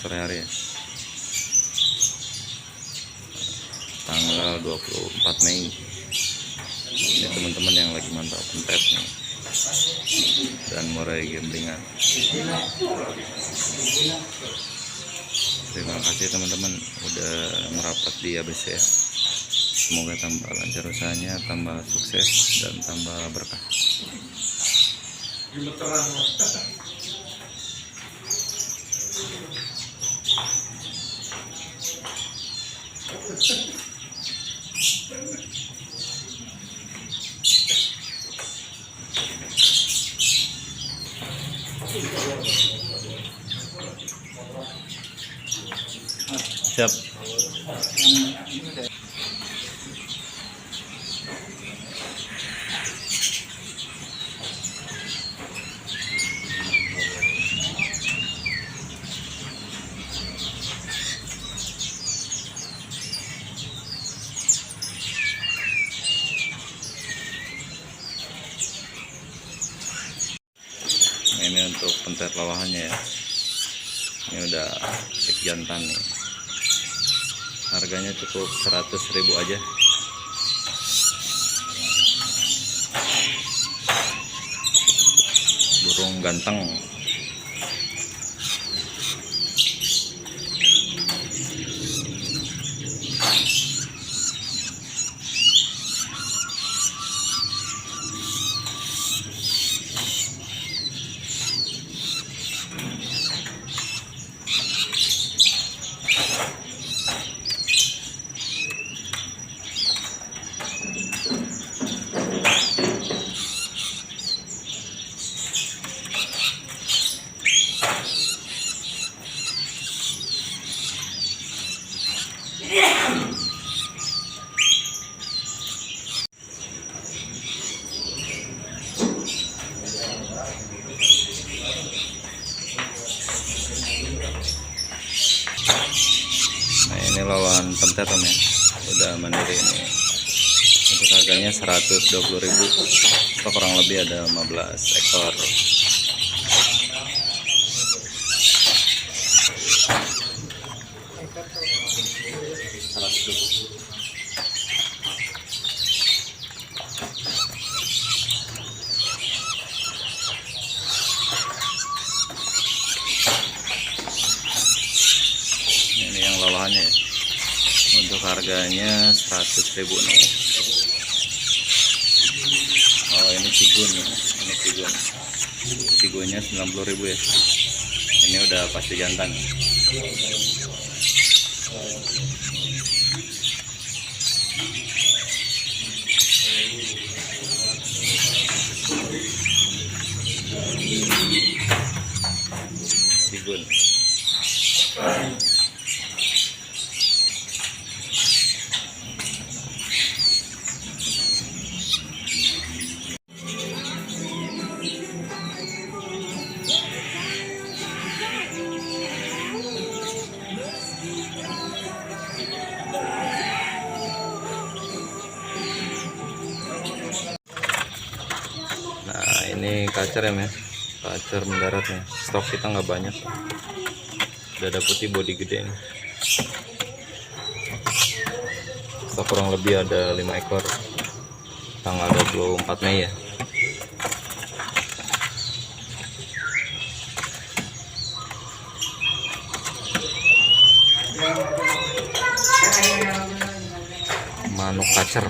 sore hari ya. Tanggal 24 Mei. Ini teman-teman yang lagi mantap pentet nih dan mulai gamblingan. Terima kasih teman-teman udah merapat di ABC ya. Semoga tambah lancar usahanya, tambah sukses dan tambah berkah. Siap. Nah, ini untuk pentet lawahannya ya. Ini udah cek jantan nih. Harganya cukup 100.000 aja. Burung ganteng. Nah, ini lawan pentet ya, udah mandiri ini. Untuk harganya 120.000 atau kurang lebih ada 15 ekor. Ini yang lawahannya ya. Untuk harganya 100.000 nih. Oh, ini cigun nih. Ini cigun. Cigunnya 90.000 ya. Ini udah pasti jantan. Cigun. Nah, ini kacer ya, kacer mendarat nih. Stok kita nggak banyak. Dada putih body gede nih. Stok kurang lebih ada 5 ekor. Tanggal 24 Mei ya. Manuk kacer.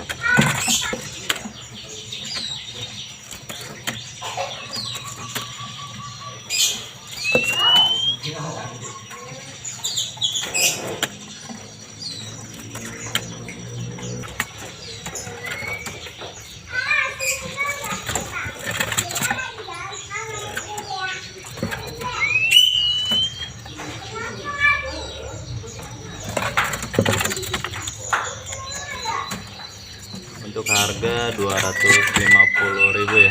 Untuk harga 250.000 ya.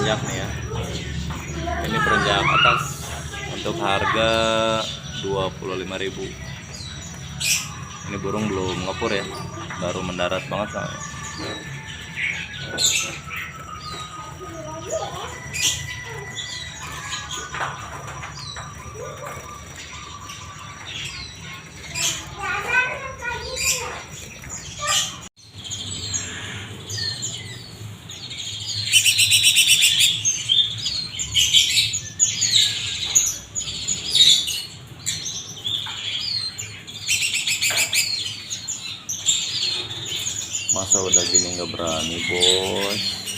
berenjak nih ya. Ini berenjak atas untuk harga 25.000. Ini burung belum ngepur ya, baru mendarat banget soalnya. Masa udah gini nggak berani, bos?